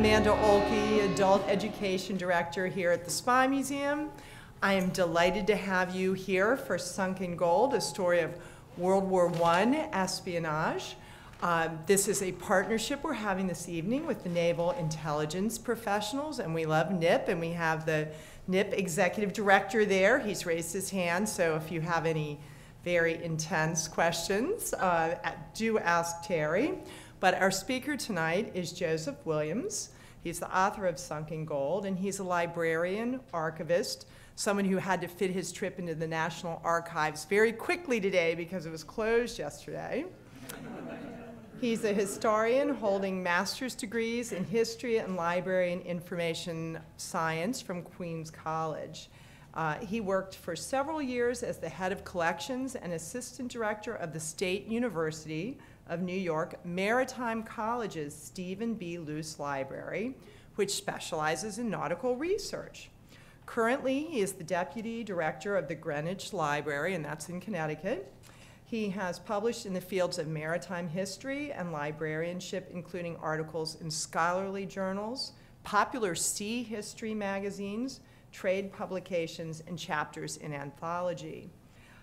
Amanda Olkey, Adult Education Director here at the Spy Museum. I am delighted to have you here for Sunken Gold, a story of World War I espionage. This is a partnership we're having this evening with the Naval Intelligence Professionals, and we love NIP, and we have the NIP Executive Director there. He's raised his hand, so if you have any very intense questions, do ask Terry. But our speaker tonight is Joseph Williams. He's the author of Sunken Gold, and he's a librarian, archivist, someone who had to fit his trip into the National Archives very quickly today because it was closed yesterday. He's a historian holding master's degrees in history and library and information science from Queens College. He worked for several years as the head of collections and assistant director of the State University of New York Maritime College's Stephen B. Luce Library, which specializes in nautical research. Currently, he is the deputy director of the Greenwich Library, and that's in Connecticut. He has published in the fields of maritime history and librarianship, including articles in scholarly journals, popular sea history magazines, trade publications, and chapters in anthology.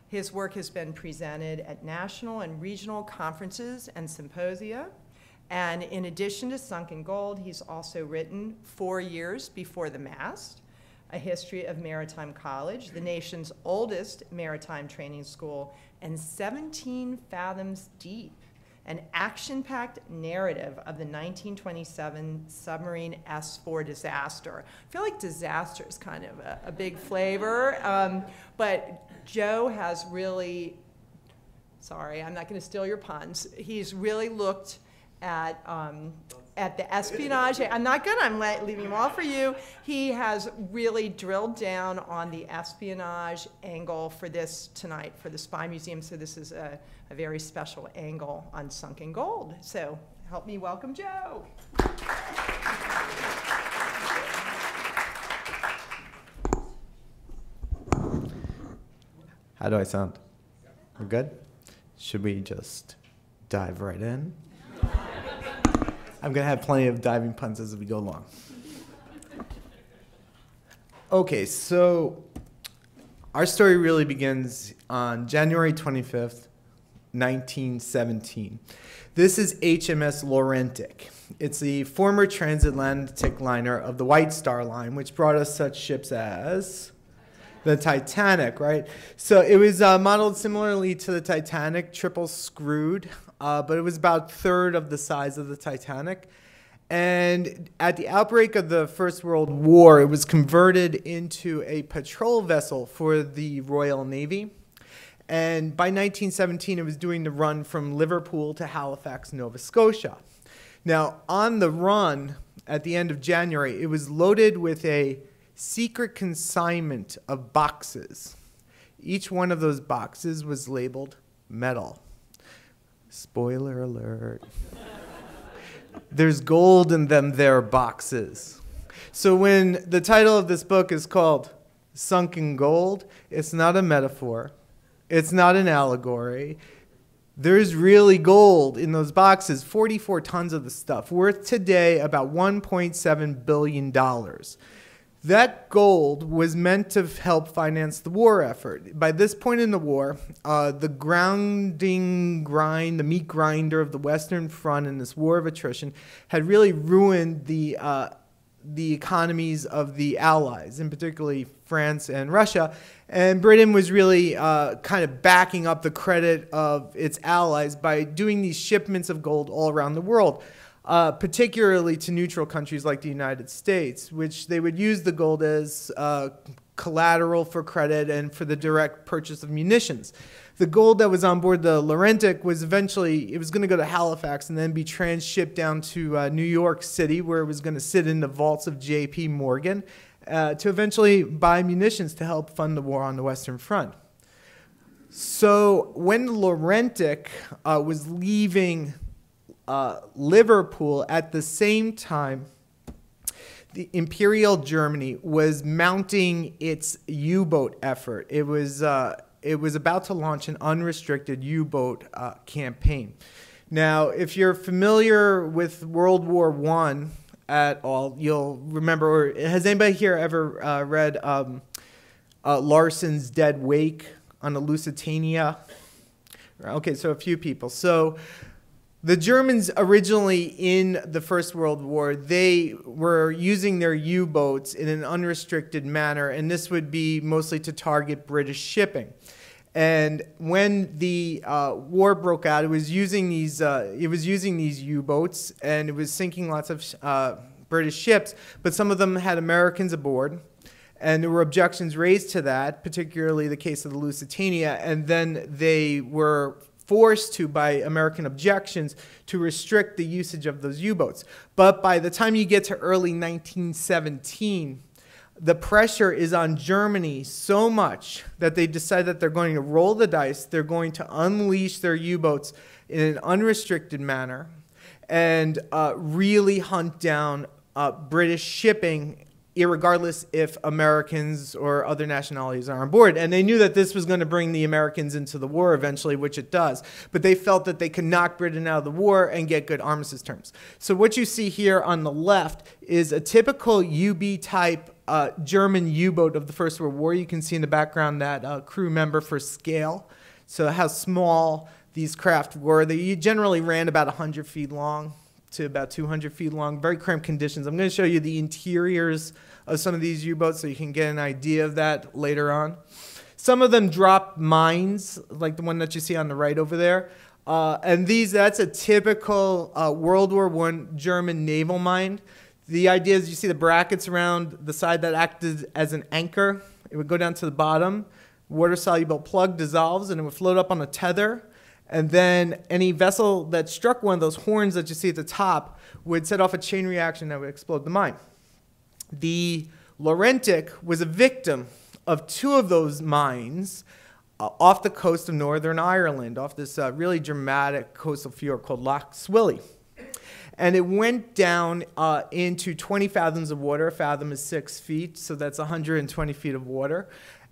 His work has been presented at national and regional conferences and symposia. And in addition to Sunken Gold, he's also written 4 Years Before the Mast, A History of Maritime College, the nation's oldest maritime training school, and 17 Fathoms Deep, an action-packed narrative of the 1927 submarine S4 disaster. I feel like disaster is kind of a big flavor, but Joe has really, sorry, I'm not going to steal your puns. He's really looked at the espionage. I'm not going to, I'm leaving them all for you. He has really drilled down on the espionage angle for this tonight for the Spy Museum, so this is a very special angle on Sunken Gold. So help me welcome Joe. How do I sound? We're good? Should we just dive right in? I'm going to have plenty of diving puns as we go along. Okay, so our story really begins on January 25th, 1917. This is HMS Laurentic. It's the former transatlantic liner of the White Star Line, which brought us such ships as the Titanic, right? So it was modeled similarly to the Titanic, triple screwed, but it was about a third of the size of the Titanic. And at the outbreak of the First World War, it was converted into a patrol vessel for the Royal Navy. And by 1917, it was doing the run from Liverpool to Halifax, Nova Scotia. Now, on the run, at the end of January, it was loaded with a secret consignment of boxes. Each one of those boxes was labeled metal. Spoiler alert. There's gold in them there boxes. So when the title of this book is called Sunken Gold, it's not a metaphor. It's not an allegory. There's really gold in those boxes, 44 tons of the stuff, worth today about $1.7 billion. That gold was meant to help finance the war effort. By this point in the war, the meat grinder of the Western Front in this war of attrition had really ruined the economies of the Allies, and particularly France and Russia. And Britain was really kind of backing up the credit of its allies by doing these shipments of gold all around the world. Particularly to neutral countries like the United States, which they would use the gold as collateral for credit and for the direct purchase of munitions. The gold that was on board the Laurentic was eventually, it was going to go to Halifax and then be transshipped down to New York City, where it was going to sit in the vaults of J.P. Morgan to eventually buy munitions to help fund the war on the Western Front. So when the Laurentic was leaving Liverpool, at the same time, the Imperial Germany was mounting its U-boat effort. It was about to launch an unrestricted U-boat campaign. Now, if you're familiar with World War at all, you'll remember, or has anybody here ever read Larson's Dead Wake on the Lusitania? Okay, so a few people. So the Germans originally in the First World War, they were using their U-boats in an unrestricted manner, and this would be mostly to target British shipping. And when the war broke out, it was using these U-boats, and it was sinking lots of British ships. But some of them had Americans aboard, and there were objections raised to that, particularly the case of the Lusitania. And then they were forced to, by American objections, to restrict the usage of those U-boats. But by the time you get to early 1917. The pressure is on Germany so much that they decide that they're going to roll the dice. They're going to unleash their U-boats in an unrestricted manner and really hunt down British shipping, irregardless if Americans or other nationalities are on board. And they knew that this was going to bring the Americans into the war eventually, which it does. But they felt that they could knock Britain out of the war and get good armistice terms. So what you see here on the left is a typical UB-type German U-boat of the First World War. You can see in the background that crew member for scale. So how small these craft were. They generally ran about 100 feet long to about 200 feet long. Very cramped conditions. I'm going to show you the interiors of some of these U-boats so you can get an idea of that later on. Some of them dropped mines, like the one that you see on the right over there. And that's a typical World War I German naval mine. The idea is you see the brackets around the side that acted as an anchor. It would go down to the bottom. Water-soluble plug dissolves, and it would float up on a tether. And then any vessel that struck one of those horns that you see at the top would set off a chain reaction that would explode the mine. The Laurentic was a victim of two of those mines off the coast of Northern Ireland, off this really dramatic coastal fjord called Lough Swilly. And it went down into 20 fathoms of water. A fathom is 6 feet, so that's 120 feet of water.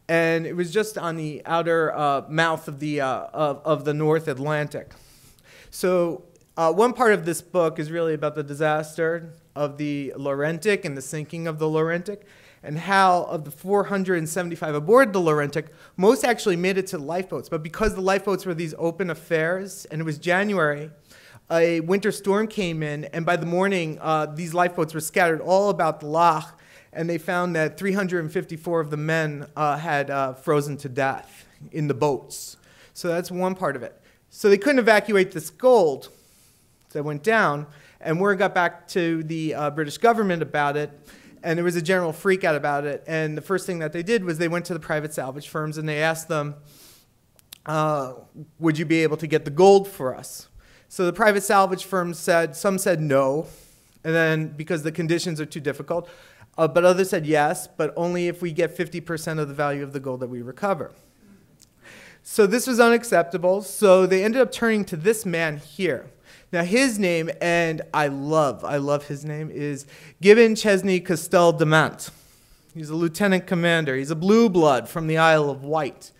And it was just on the outer mouth of the North Atlantic. So one part of this book is really about the disaster of the Laurentic and the sinking of the Laurentic, and how of the 475 aboard the Laurentic, most actually made it to lifeboats. But because the lifeboats were these open affairs, and it was January, a winter storm came in, and by the morning, these lifeboats were scattered all about the loch, and they found that 354 of the men had frozen to death in the boats. So that's one part of it. So they couldn't evacuate this gold that went down, and word got back to the British government about it, and there was a general freak out about it. And the first thing that they did was they went to the private salvage firms, and they asked them, would you be able to get the gold for us? So the private salvage firms said, some said no, and then because the conditions are too difficult, but others said yes, but only if we get 50% of the value of the gold that we recover. So this was unacceptable, so they ended up turning to this man here. Now his name, and I love his name, is Gibbon Chesney Castell Demant. He's a lieutenant commander. He's a blue blood from the Isle of Wight.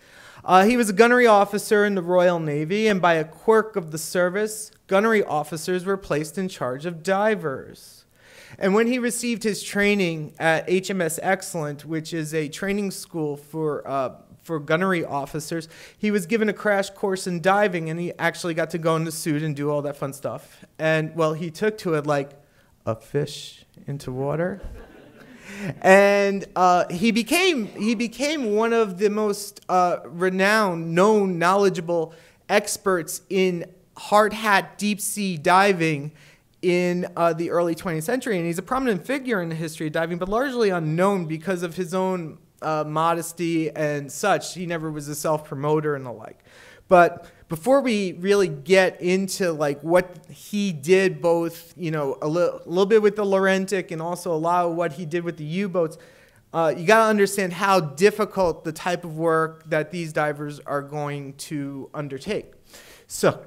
He was a gunnery officer in the Royal Navy, and by a quirk of the service, gunnery officers were placed in charge of divers. And when he received his training at HMS Excellent, which is a training school for gunnery officers, he was given a crash course in diving, and he actually got to go in the suit and do all that fun stuff. And, well, he took to it like a fish into water. And he became one of the most renowned, known, knowledgeable experts in hard hat deep sea diving in the early 20th century. And he's a prominent figure in the history of diving, but largely unknown because of his own modesty and such. He never was a self-promoter and the like. But before we really get into like what he did, both a little bit with the Laurentic and also a lot of what he did with the U-boats, you got to understand how difficult the type of work that these divers are going to undertake. So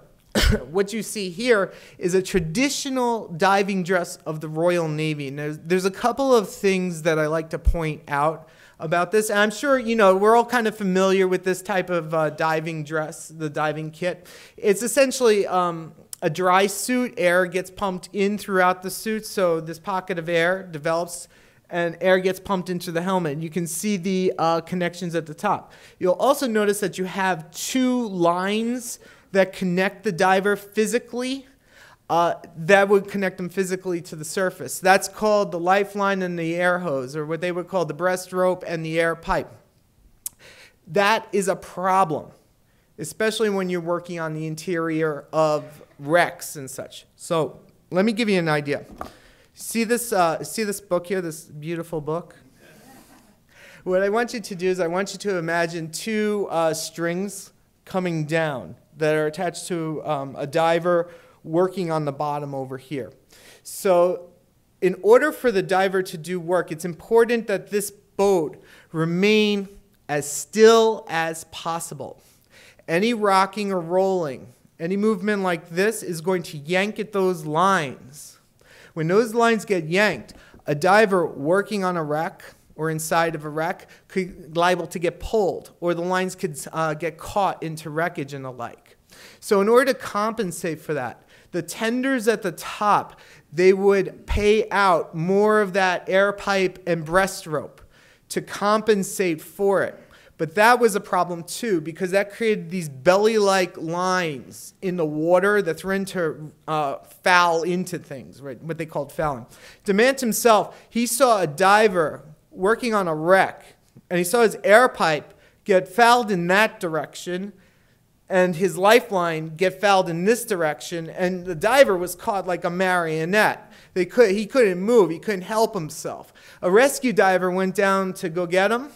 what you see here is a traditional diving dress of the Royal Navy. And there's a couple of things that I like to point out about this. And I'm sure, we're all kind of familiar with this type of diving dress, the diving kit. It's essentially a a dry suit, air gets pumped in throughout the suit, so this pocket of air develops and air gets pumped into the helmet. You can see the connections at the top. You'll also notice that you have two lines that connect the diver physically, that would connect them physically to the surface. That's called the lifeline and the air hose, or what they would call the breast rope and the air pipe. That is a problem, especially when you're working on the interior of wrecks and such. So let me give you an idea. See this book here, this beautiful book? What I want you to do is I want you to imagine two strings coming down that are attached to a diver working on the bottom over here. So in order for the diver to do work, it's important that this boat remain as still as possible. Any rocking or rolling, any movement like this is going to yank at those lines. When those lines get yanked, a diver working on a wreck or inside of a wreck could be liable to get pulled, or the lines could get caught into wreckage and the like. So in order to compensate for that, the tenders at the top, they would pay out more of that air pipe and breast rope to compensate for it. But that was a problem too, because that created these belly-like lines in the water that threatened to foul into things, right? What they called fouling. DeMant himself, he saw a diver working on a wreck, and he saw his air pipe get fouled in that direction, and his lifeline get fouled in this direction, and the diver was caught like a marionette. He couldn't move. He couldn't help himself. A rescue diver went down to go get him.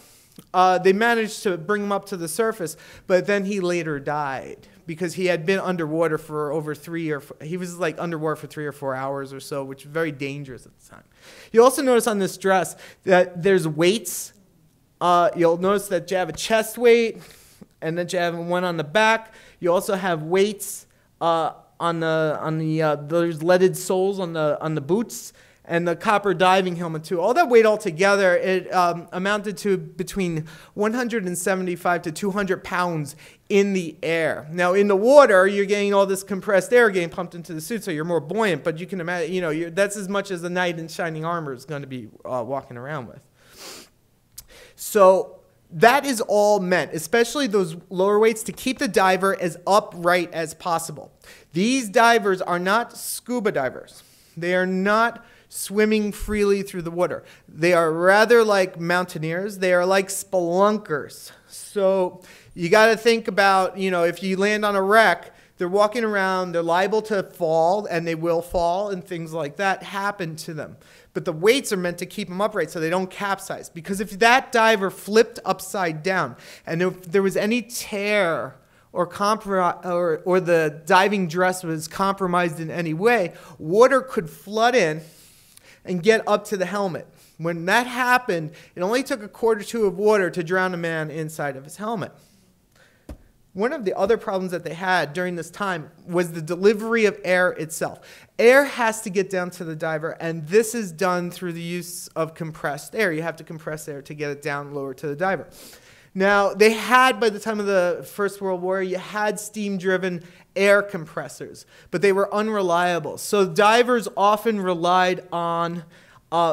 They managed to bring him up to the surface, but then he later died because he had been underwater for over he was like underwater for 3 or 4 hours or so, which was very dangerous at the time. You'll also notice on this dress that there's weights. You'll notice that you have a chest weight, and then you have one on the back. You also have weights there's leaded soles on the boots, and the copper diving helmet too. All that weight altogether, it amounted to between 175 to 200 pounds in the air. Now in the water, you're getting all this compressed air getting pumped into the suit, so you're more buoyant. But you can imagine, that's as much as a knight in shining armor is going to be walking around with. So that is all meant, especially those lower weights, to keep the diver as upright as possible. These divers are not scuba divers. They are not swimming freely through the water. They are rather like mountaineers. They are like spelunkers. So you got to think about, if you land on a wreck, they're walking around, they're liable to fall, and they will fall, and things like that happen to them. But the weights are meant to keep them upright so they don't capsize. Because if that diver flipped upside down, and if there was any tear or the diving dress was compromised in any way, water could flood in and get up to the helmet. When that happened, it only took a quart or two of water to drown a man inside of his helmet. One of the other problems that they had during this time was the delivery of air itself. Air has to get down to the diver, and this is done through the use of compressed air. You have to compress air to get it down lower to the diver. Now, they had, by the time of the First World War, you had steam-driven air compressors, but they were unreliable. So divers often relied on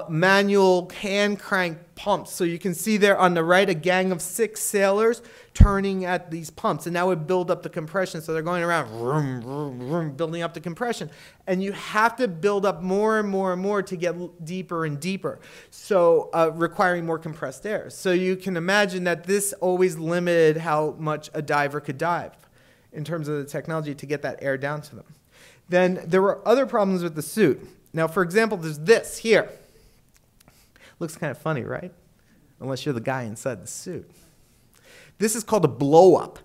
manual hand-crank pumps. So you can see there on the right a gang of 6 sailors turning at these pumps, and that would build up the compression. So they're going around, vroom, vroom, vroom, building up the compression. And you have to build up more and more and more to get deeper and deeper, so requiring more compressed air. So you can imagine that this always limited how much a diver could dive in terms of the technology to get that air down to them. Then there were other problems with the suit. Now, for example, there's this here. Looks kind of funny, right? Unless you're the guy inside the suit. This is called a blow-up.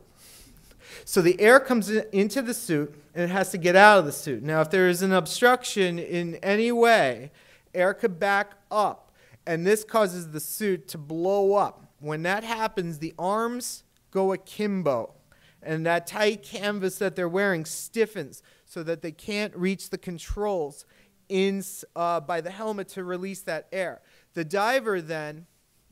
So the air comes into the suit, and it has to get out of the suit. Now, if there is an obstruction in any way, air could back up, and this causes the suit to blow up. When that happens, the arms go akimbo, and that tight canvas that they're wearing stiffens so that they can't reach the controls by the helmet to release that air. The diver then,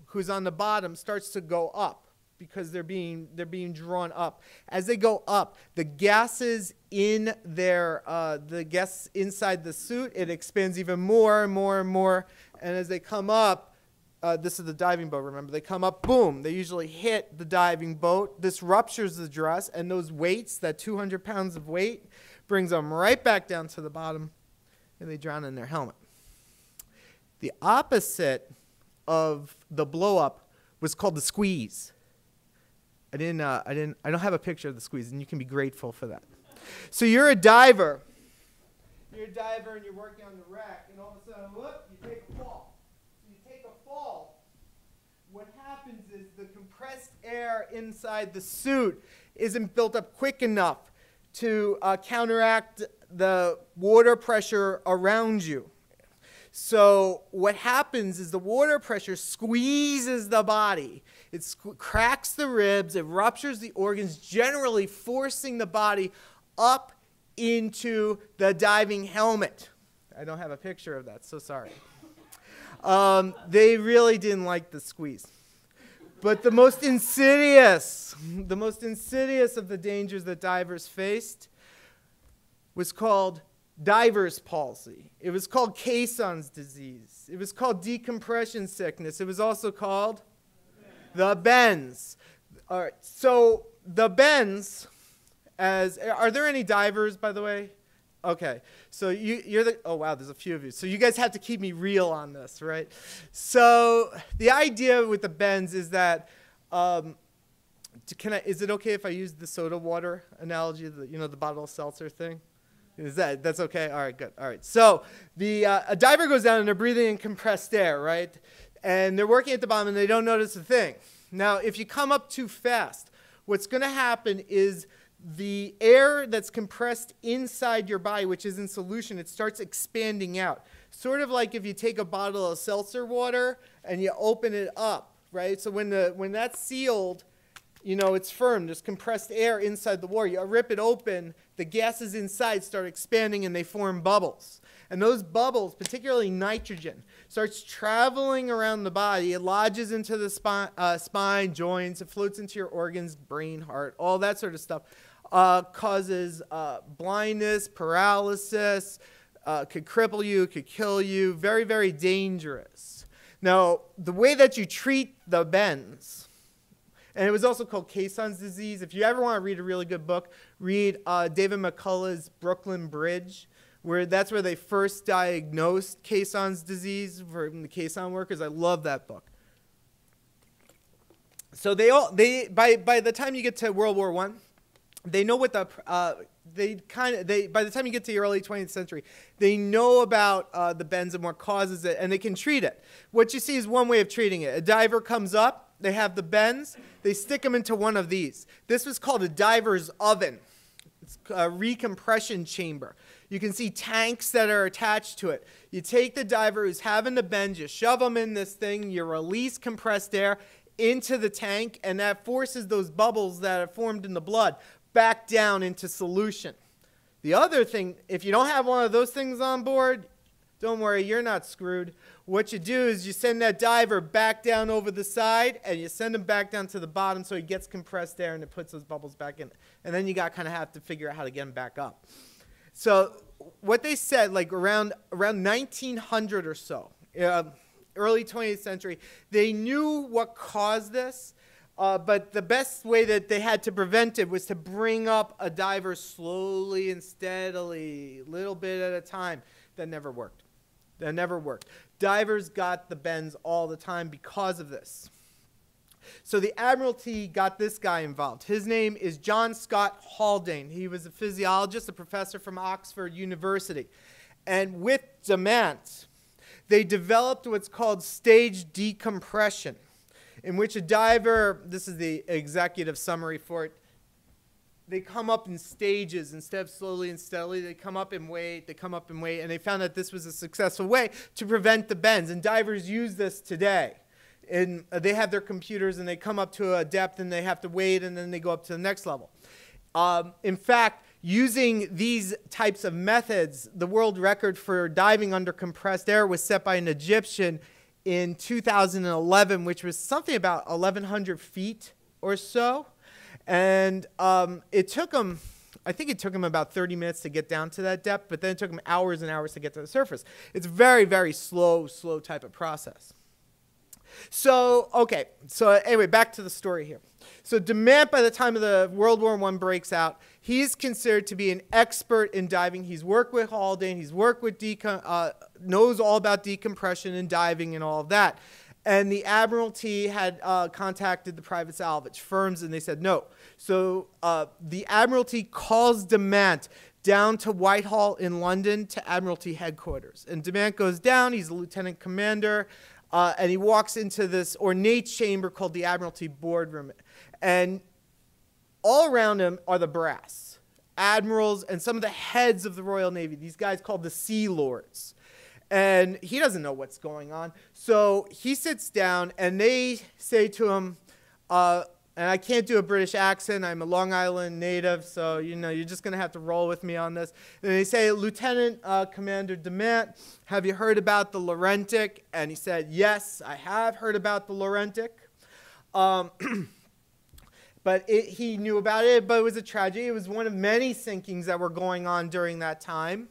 who's on the bottom, starts to go up. because they're being drawn up. As they go up, the gases in the gas inside the suit, it expands even more and more and more. And as they come up, this is the diving boat, remember, they come up, boom, they usually hit the diving boat. This ruptures the dress, and those weights, that 200 pounds of weight, brings them right back down to the bottom, and they drown in their helmet. The opposite of the blow up was called the squeeze. I don't have a picture of the squeeze, and you can be grateful for that. So you're a diver. You're a diver, and you're working on the wreck, and all of a sudden, whoop, you take a fall. So you take a fall. What happens is the compressed air inside the suit isn't built up quick enough to counteract the water pressure around you. So what happens is the water pressure squeezes the body. It cracks the ribs, it ruptures the organs, generally forcing the body up into the diving helmet. I don't have a picture of that, so sorry. They really didn't like the squeeze. But the most insidious of the dangers that divers faced was called diver's palsy. It was called Caisson's disease. It was called decompression sickness. It was also called the bends. All right, so the bends, are there any divers, by the way? Okay, so oh wow, there's a few of you. So you guys have to keep me real on this, right? So the idea with the bends is that, is it okay if I use the soda water analogy, the bottle of seltzer thing? That's okay? All right, good. All right. So a diver goes down and they're breathing in compressed air, right? And they're working at the bottom and they don't notice a thing. Now, if you come up too fast, what's going to happen is the air that's compressed inside your body, which is in solution, it starts expanding out. Sort of like if you take a bottle of seltzer water and you open it up, right? So when that's sealed, it's firm. There's compressed air inside the water. You rip it open, the gases inside start expanding and they form bubbles. And those bubbles, particularly nitrogen, starts traveling around the body. It lodges into the spine, joints, it floats into your organs, brain, heart, all that sort of stuff. Causes blindness, paralysis, could cripple you, could kill you. Very, very dangerous. Now, the way that you treat the bends, and it was also called Caisson's disease. If you ever want to read a really good book, read David McCullough's Brooklyn Bridge, that's where they first diagnosed Caisson's disease for the Caisson workers. I love that book. So by the time you get to World War I, they know what by the time you get to the early 20th century, they know about the bends and what causes it, and they can treat it. What you see is one way of treating it. A diver comes up, they have the bends, they stick them into one of these. This was called a diver's oven. It's a recompression chamber. You can see tanks that are attached to it. You take the diver who's having the bends, you shove them in this thing, you release compressed air into the tank, and that forces those bubbles that are formed in the blood back down into solution. The other thing, if you don't have one of those things on board, don't worry, you're not screwed. What you do is you send that diver back down over the side, and you send him back down to the bottom so he gets compressed air and it puts those bubbles back in. And then you have to figure out how to get him back up. So what they said, like around 1900 or so, early 20th century, they knew what caused this. But the best way that they had to prevent it was to bring up a diver slowly and steadily, little bit at a time. That never worked. That never worked. Divers got the bends all the time because of this. So the Admiralty got this guy involved. His name is John Scott Haldane. He was a physiologist, a professor from Oxford University. And with Demant, they developed what's called stage decompression, in which a diver, this is the executive summary for it, they come up in stages instead of slowly and steadily. They come up in weight, and they found that this was a successful way to prevent the bends. And divers use this today. And they have their computers, and they come up to a depth, and they have to wait, and then they go up to the next level. In fact, using these types of methods, the world record for diving under compressed air was set by an Egyptian in 2011, which was something about 1,100 feet or so. And it took them, I think it took them about 30 minutes to get down to that depth, but then it took them hours and hours to get to the surface. It's a very, very slow type of process. So, okay, so anyway, back to the story here. So Demant, by the time of the World War I breaks out, he's considered to be an expert in diving. He's worked with Haldane, he's worked with, knows all about decompression and diving and all of that. And the Admiralty had contacted the private salvage firms, and they said no. So the Admiralty calls Demant down to Whitehall in London to Admiralty headquarters. And Demant goes down, he's a lieutenant commander, and he walks into this ornate chamber called the Admiralty boardroom. And all around him are the brass, admirals, and some of the heads of the Royal Navy, these guys called the Sea Lords. And he doesn't know what's going on. So he sits down, and they say to him, and I can't do a British accent, I'm a Long Island native, so you're just going to have to roll with me on this. And they say, Lieutenant Commander Demant, have you heard about the Laurentic? And he said, yes, I have heard about the Laurentic. But he knew about it, but it was a tragedy. It was one of many sinkings that were going on during that time.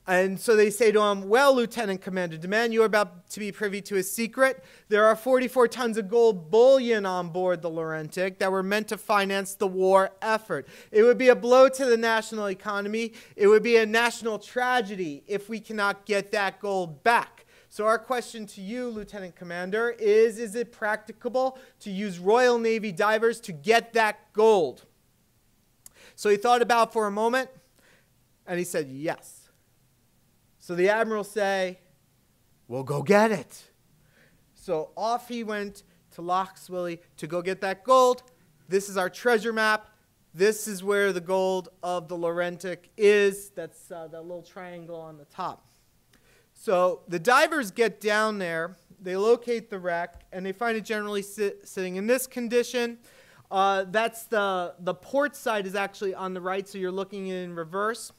And so they say to him, well, Lieutenant Commander Demant, you are about to be privy to a secret. There are 44 tons of gold bullion on board the Laurentic that were meant to finance the war effort. It would be a blow to the national economy. It would be a national tragedy if we cannot get that gold back. So our question to you, Lieutenant Commander, is it practicable to use Royal Navy divers to get that gold? So he thought about it for a moment, and he said yes. So the admirals say, we'll go get it. So off he went to Loch Swilly to go get that gold. This is our treasure map. This is where the gold of the Laurentic is. That's that little triangle on the top. So the divers get down there. They locate the wreck, and they find it generally sitting in this condition. That's the port side is actually on the right, so you're looking in reverse.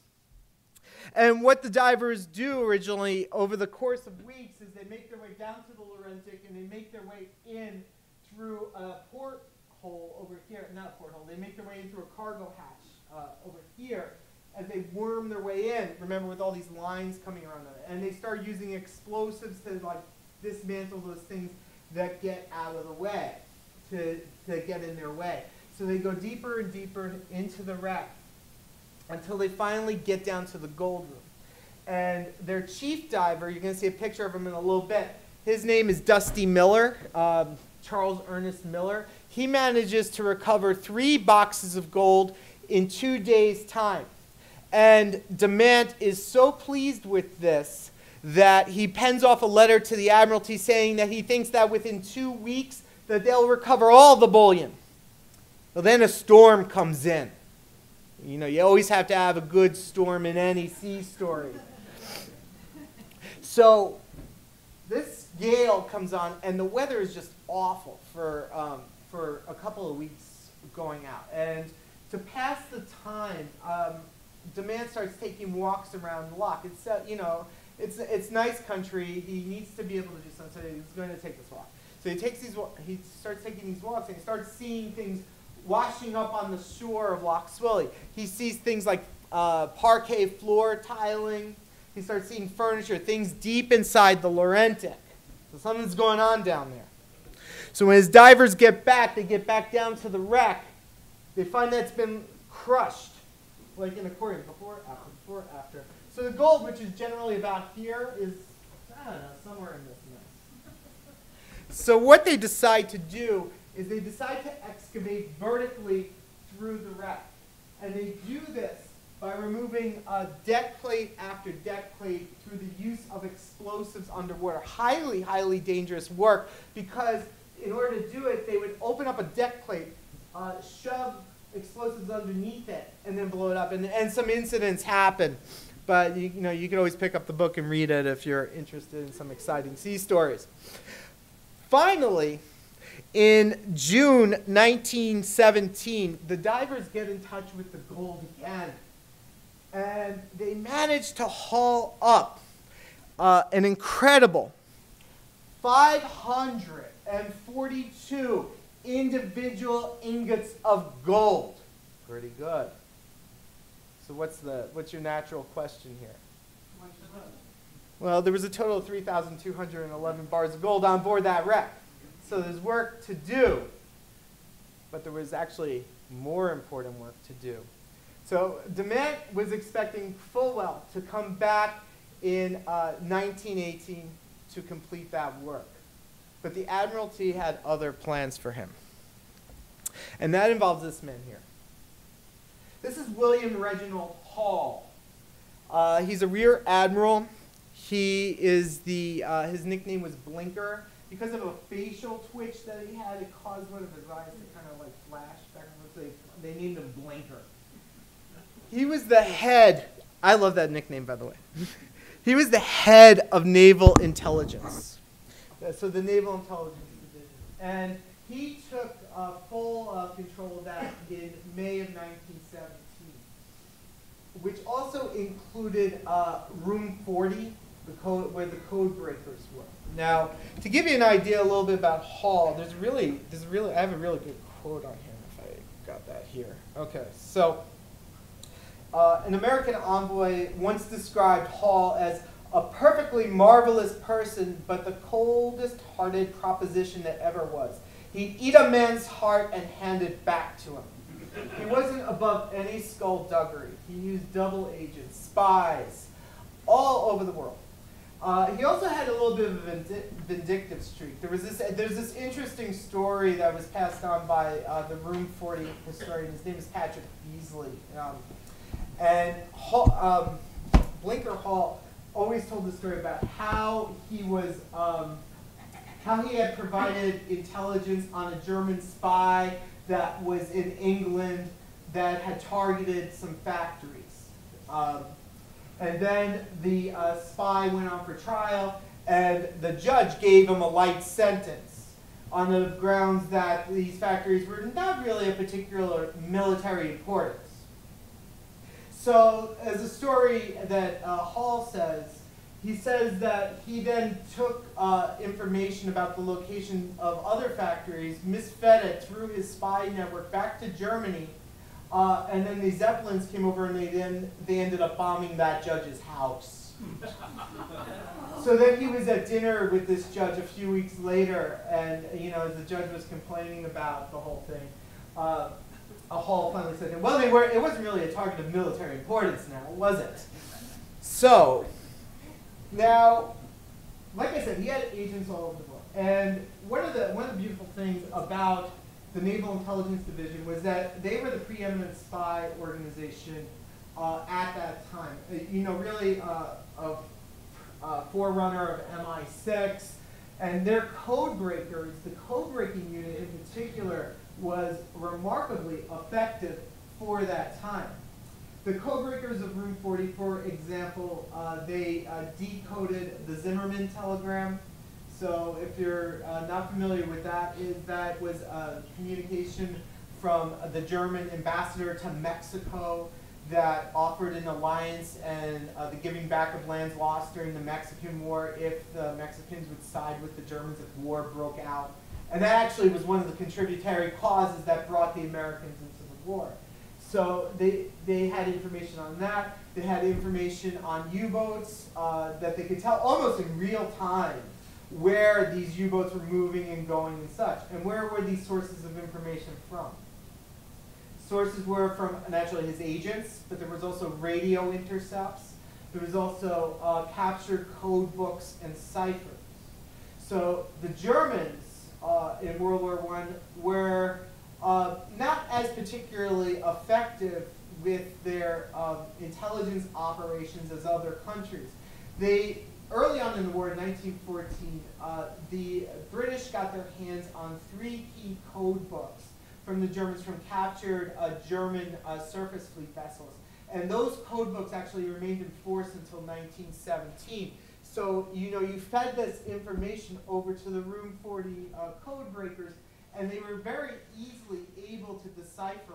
And what the divers do originally over the course of weeks is they make their way down to the Laurentic, and they make their way in through a porthole over here. Not a porthole. They make their way in through a cargo hatch over here as they worm their way in. Remember, with all these lines coming around them. And they start using explosives to dismantle those things that get out of the way, to get in their way. So they go deeper and deeper into the wreck until they finally get down to the gold room. And their chief diver, you're going to see a picture of him in a little bit. His name is Dusty Miller, Charles Ernest Miller. He manages to recover 3 boxes of gold in 2 days' time. And Demant is so pleased with this that he pens off a letter to the Admiralty saying that he thinks that within 2 weeks that they'll recover all the bullion. Well, then a storm comes in. You always have to have a good storm in any sea story. So this gale comes on, and the weather is just awful for a couple of weeks going out. And to pass the time, Demant starts taking walks around the loch. It's nice country. He needs to be able to do something, so he's going to take this walk. So he starts taking these walks, and he starts seeing things washing up on the shore of Loch Swilly. He sees things like parquet floor tiling. He starts seeing furniture, things deep inside the Laurentic. So something's going on down there. So when his divers get back, they get back down to the wreck. They find that it's been crushed, like an accordion, before, after. So the gold, which is generally about here, is, I don't know, somewhere in this mess. So what they decide to do is they decide to excavate vertically through the wreck. And they do this by removing deck plate after deck plate through the use of explosives underwater. Highly, highly dangerous work, because in order to do it, they would open up a deck plate, shove explosives underneath it, and then blow it up. And some incidents happen. But you can always pick up the book and read it if you're interested in some exciting sea stories. Finally, in June 1917, the divers get in touch with the gold again. And they manage to haul up an incredible 542 individual ingots of gold. Pretty good. So what's your natural question here? Well, there was a total of 3,211 bars of gold on board that wreck. So there's work to do. But there was actually more important work to do. So DeMint was expecting full well to come back in 1918 to complete that work. But the Admiralty had other plans for him. And that involves this man here. This is William Reginald Hall. He's a Rear Admiral. He is his nickname was Blinker. Because of a facial twitch that he had, it caused one of his eyes to kind of like flash back and forth. They named him Blinker. He was the head, I love that nickname by the way. He was the head of Naval Intelligence. So the Naval Intelligence Division. And he took full control of that in May of 1917, which also included Room 40, where the code breakers were. Now, to give you an idea a little bit about Hall, I have a really good quote on here if I got that here. Okay, so an American envoy once described Hall as a perfectly marvelous person, but the coldest-hearted proposition that ever was. He'd eat a man's heart and hand it back to him. He wasn't above any skullduggery. He used double agents, spies, all over the world. He also had a little bit of a vindictive streak. There's this interesting story that was passed on by the Room 40 historian. His name is Patrick Beasley. Blinker Hall always told the story about how he had provided intelligence on a German spy that was in England that had targeted some factories. And then the spy went on for trial, and the judge gave him a light sentence on the grounds that these factories were not really of particular military importance. So, as a story that Hall says, he says that he then took information about the location of other factories, misfed it through his spy network back to Germany, and then the Zeppelins came over and they ended up bombing that judge's house. So then he was at dinner with this judge a few weeks later, and as the judge was complaining about the whole thing, Hall finally said, well, it wasn't really a target of military importance now, was it? So, now, like I said, he had agents all over the world. And one of the beautiful things about the Naval Intelligence Division was that they were the preeminent spy organization at that time. Really a forerunner of MI6. And their code breakers, the code breaking unit in particular, was remarkably effective for that time. The code breakers of Room 40, for example, they decoded the Zimmerman telegram. So if you're not familiar with that, that was a communication from the German ambassador to Mexico that offered an alliance and the giving back of lands lost during the Mexican War if the Mexicans would side with the Germans if war broke out. And that actually was one of the contributory causes that brought the Americans into the war. So they had information on that. They had information on U-boats that they could tell almost in real time where these U-boats were moving and going and such. And where were these sources of information from? Sources were from, naturally, his agents, but there was also radio intercepts. There was also captured code books and ciphers. So the Germans in World War I were not as particularly effective with their intelligence operations as other countries. Early on in the war, in 1914, the British got their hands on 3 key code books from the Germans from captured German surface fleet vessels. And those code books actually remained in force until 1917. So, you fed this information over to the Room 40 code breakers, and they were very easily able to decipher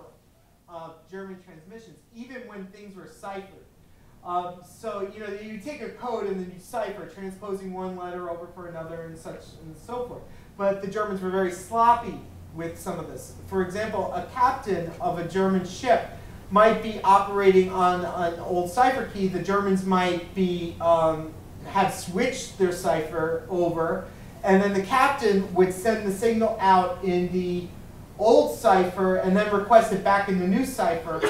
German transmissions, even when things were ciphered. So, you take a code and then you cipher, transposing one letter over for another and such and so forth. But the Germans were very sloppy with some of this. For example, a captain of a German ship might be operating on an old cipher key. The Germans might be have switched their cipher over, and then the captain would send the signal out in the old cipher and then request it back in the new cipher.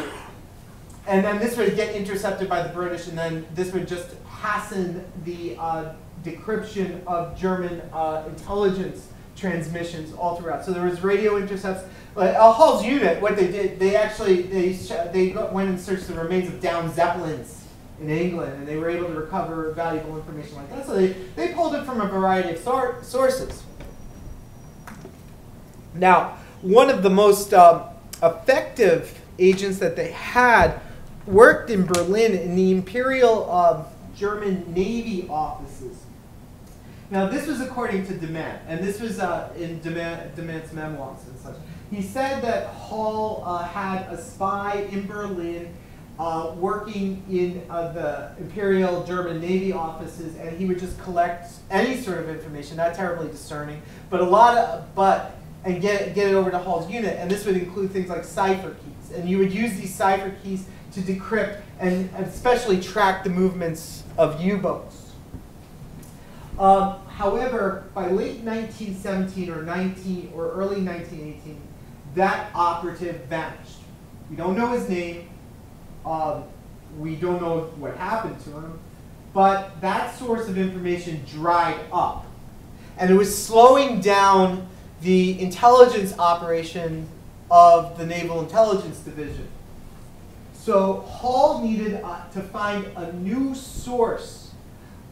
And then this would get intercepted by the British, and then this would just hasten the decryption of German intelligence transmissions all throughout. So there was radio intercepts. Hall's unit, what they did, they went and searched the remains of downed Zeppelins in England, and they were able to recover valuable information like that. So they pulled it from a variety of sources. Now, one of the most effective agents that they had worked in Berlin in the Imperial German Navy offices. Now, this was according to Demand, and this was in Demand's memoirs and such. He said that Hall had a spy in Berlin working in the Imperial German Navy offices, and he would just collect any sort of information, not terribly discerning, but and get it over to Hall's unit, and this would include things like cipher keys, and you would use these cipher keys to decrypt and especially track the movements of U-boats. However, by late 1917 or early 1918, that operative vanished. We don't know his name. We don't know what happened to him. But that source of information dried up. And it was slowing down the intelligence operation of the Naval Intelligence Division. So Hall needed to find a new source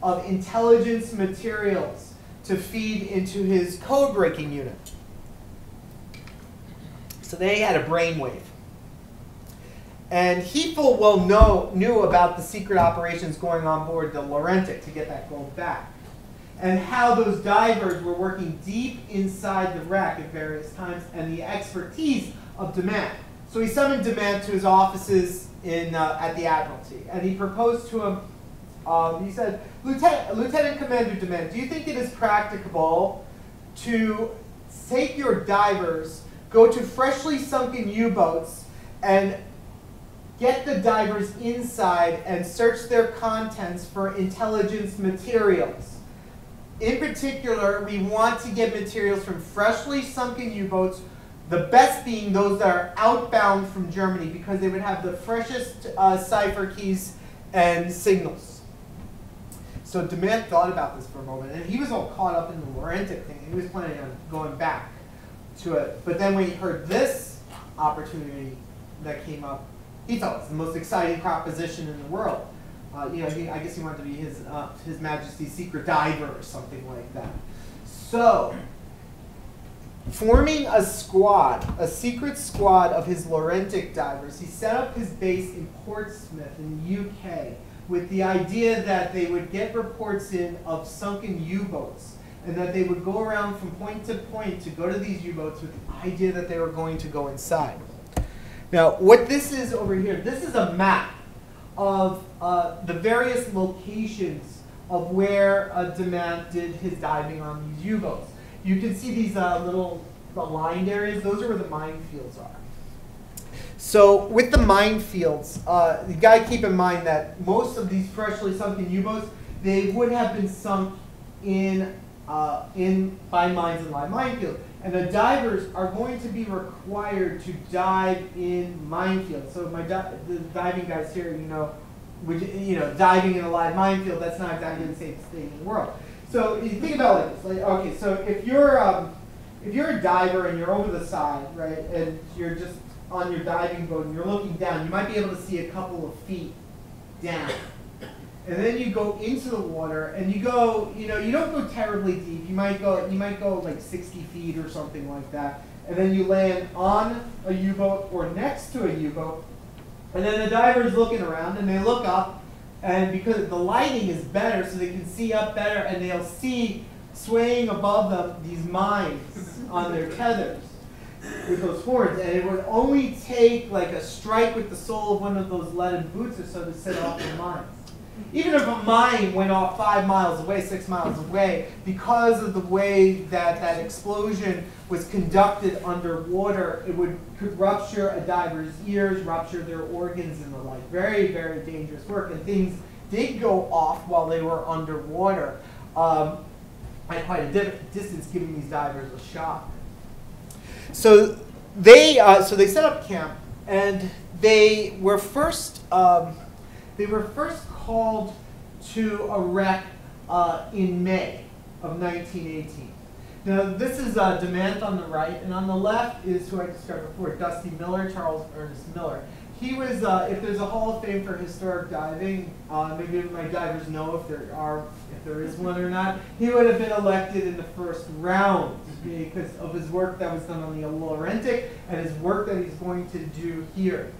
of intelligence materials to feed into his code-breaking unit. So they had a brainwave. And he full well knew about the secret operations going on board the Laurentic to get that gold back, and how those divers were working deep inside the wreck at various times, and the expertise of Demand. So he summoned Demand to his offices at the Admiralty, and he proposed to him, he said, Lieutenant Commander Demand, do you think it is practicable to take your divers, go to freshly sunken U-boats, and get the divers inside and search their contents for intelligence materials? In particular, we want to get materials from freshly sunken U-boats, the best being those that are outbound from Germany, because they would have the freshest cipher keys and signals. So Demand thought about this for a moment, and he was all caught up in the Laurentic thing. He was planning on going back to it. But then when he heard this opportunity that came up, he thought it was the most exciting proposition in the world. I guess he wanted to be His Majesty's secret diver or something like that. So, forming a squad, a secret squad of his Laurentic divers, he set up his base in Portsmouth in the UK with the idea that they would get reports in of sunken U-boats, and that they would go around from point to point to go to these U-boats with the idea that they were going to go inside. Now, what this is over here, this is a map of the various locations of where Demand did his diving on these U-boats. You can see these little aligned areas. Those are where the minefields are. So with the minefields, you got to keep in mind that most of these freshly sunken U-boats, they would have been sunk by mines in live minefields. And the divers are going to be required to dive in minefields. So the diving guys here, diving in a live minefield, that's not exactly the safest thing in the world. So you think about it like this. Okay, so if you're a diver and you're over the side, right, and you're just on your diving boat and you're looking down, you might be able to see a couple of feet down. And then you go into the water, and you go, you don't go terribly deep. You might go like 60 feet or something like that. And then you land on a U-boat or next to a U-boat. And then the diver's looking around, and they look up, and because the lighting is better, so they can see up better, and they'll see swaying above them these mines on their tethers with those horns. And it would only take like a strike with the sole of one of those leaden boots or so to set off the mines. Even if a mine went off 5 miles away, 6 miles away, because of the way that that explosion was conducted underwater, it could rupture a diver's ears, rupture their organs and the like. Very, very dangerous work. And things did go off while they were underwater at quite a distance, giving these divers a shock. So they set up camp, and they were first called to a wreck in May of 1918. Now this is Demant on the right, and on the left is who I described before, Dusty Miller, Charles Ernest Miller. He was, if there's a Hall of Fame for historic diving, maybe my divers know if there is one or not, he would have been elected in the first round because of his work that was done on the Laurentic and his work that he's going to do here.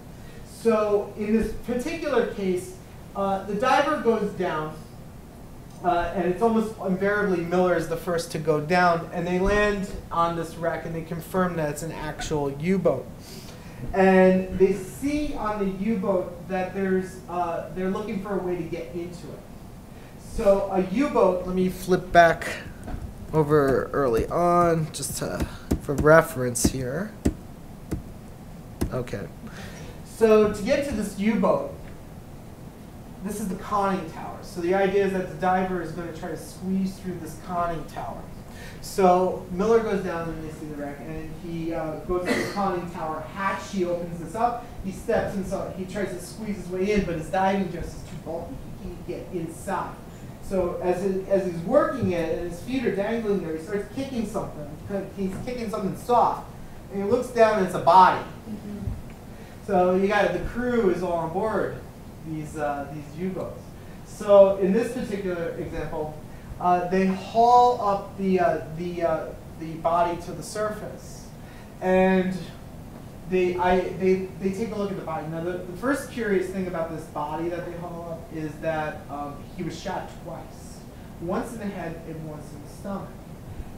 So in this particular case, the diver goes down, and it's almost invariably Miller is the first to go down, and they land on this wreck, and they confirm that it's an actual U-boat. And they see on the U-boat that they're looking for a way to get into it. So a U-boat, let me flip back over early on, just for reference here. Okay. So to get to this U-boat, this is the conning tower. So the idea is that the diver is going to try to squeeze through this conning tower. So Miller goes down and they see the wreck, and he goes to the conning tower hatch. He opens this up. He steps inside. He tries to squeeze his way in, but his diving dress is too bulky. He can't get inside. So as he's working it and his feet are dangling there, he starts kicking something. He's kicking something soft, and he looks down and it's a body. Mm-hmm. So the crew is all on board these U-boats. So in this particular example, they haul up the body to the surface, and they take a look at the body. Now the first curious thing about this body that they haul up is that he was shot twice, once in the head and once in the stomach,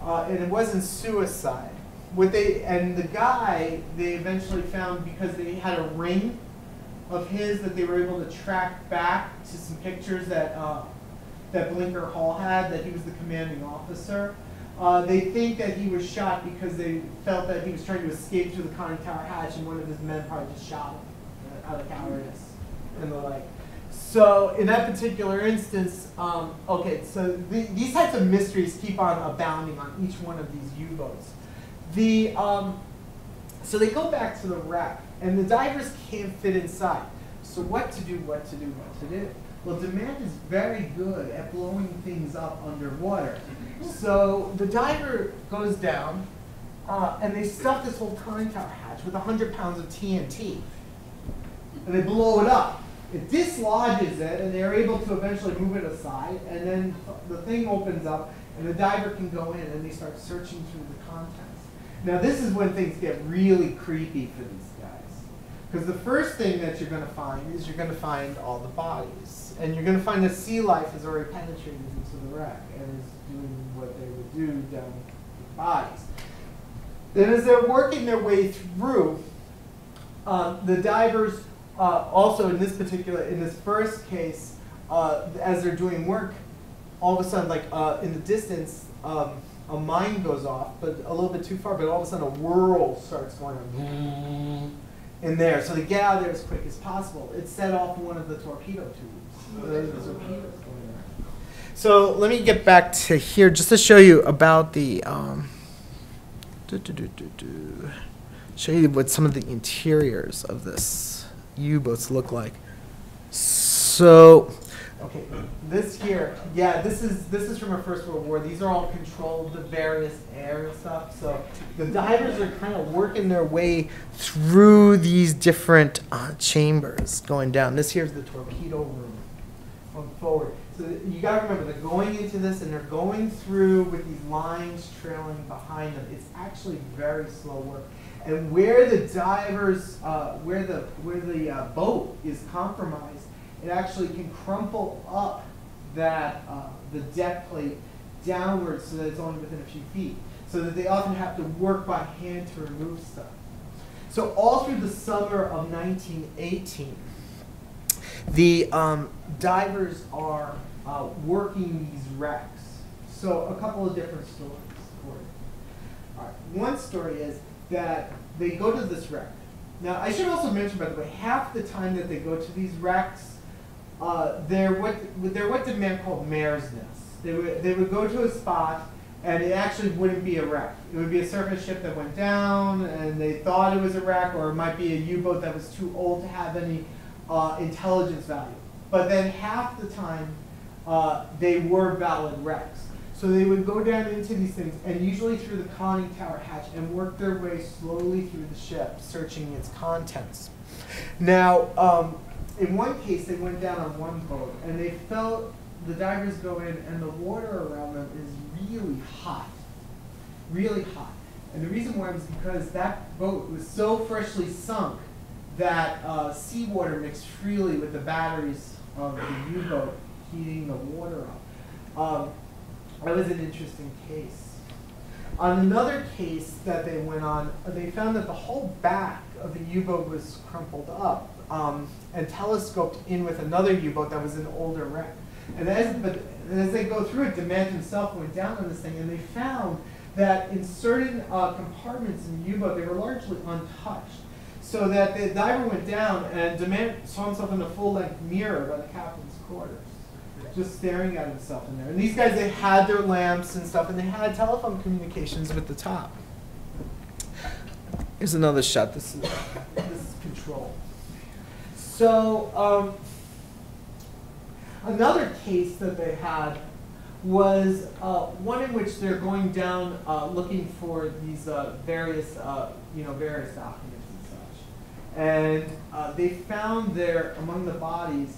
and it wasn't suicide. The guy they eventually found because they had a ring of his that they were able to track back to some pictures that Blinker Hall had, that he was the commanding officer. They think that he was shot because they felt that he was trying to escape through the conning tower hatch, and one of his men probably just shot him out of cowardice and the like. So in that particular instance, okay, so these types of mysteries keep on abounding on each one of these U-boats. So they go back to the wreck, and the divers can't fit inside. So what to do? Well, Demant is very good at blowing things up underwater. So the diver goes down, and they stuff this whole conning tower hatch with 100 pounds of TNT. And they blow it up. It dislodges it, and they're able to eventually move it aside, and then the thing opens up, and the diver can go in, and they start searching through the contents. Now this is when things get really creepy for these guys. Because the first thing that you're going to find is you're going to find all the bodies. And you're going to find that sea life has already penetrated into the wreck and is doing what they would do down with the bodies. Then as they're working their way through, the divers also in this first case, as they're doing work, all of a sudden, like in the distance, a mine goes off, but a little bit too far, but all of a sudden a whirl starts going on in there. So they get out of there as quick as possible. It set off one of the torpedo tubes. So let me get back to here just to show you about the, show you what some of the interiors of this U-boats look like. So, okay, this here, yeah, this is from our First World War. These are all controlled, the various air and stuff. So the divers are kind of working their way through these different chambers going down. This here is the torpedo room going forward. So you got to remember, they're going into this and they're going through with these lines trailing behind them. It's actually very slow work. And where the divers, where the boat is compromised, it actually can crumple up that the deck plate downwards so that it's only within a few feet. So that they often have to work by hand to remove stuff. So all through the summer of 1918, the divers are working these wrecks. So a couple of different stories for you. All right. One story is that they go to this wreck. Now, I should also mention, by the way, half the time that they go to these wrecks, they're what the men called mare's nests. They would go to a spot, and it actually wouldn't be a wreck. It would be a surface ship that went down, and they thought it was a wreck, or it might be a U-boat that was too old to have any intelligence value. But then half the time, they were valid wrecks. So they would go down into these things, and usually through the conning tower hatch, and work their way slowly through the ship, searching its contents. Now, in one case, they went down on one boat, and they felt the divers go in, and the water around them is really hot. Really hot. And the reason why was because that boat was so freshly sunk that seawater mixed freely with the batteries of the U-boat, heating the water up. That was an interesting case. On another case that they went on, they found that the whole back of the U-boat was crumpled up and telescoped in with another U-boat that was an older wreck. And as they go through it, DeMant himself went down on this thing, and they found that in certain compartments in the U-boat, they were largely untouched. So that the diver went down, and DeMant saw himself in a full-length mirror by the captain's quarters, just staring at himself in there. And these guys, they had their lamps and stuff, and they had telephone communications with the top. Here's another shot. This is control. So another case that they had was one in which they're going down looking for these various documents and such. And they found there among the bodies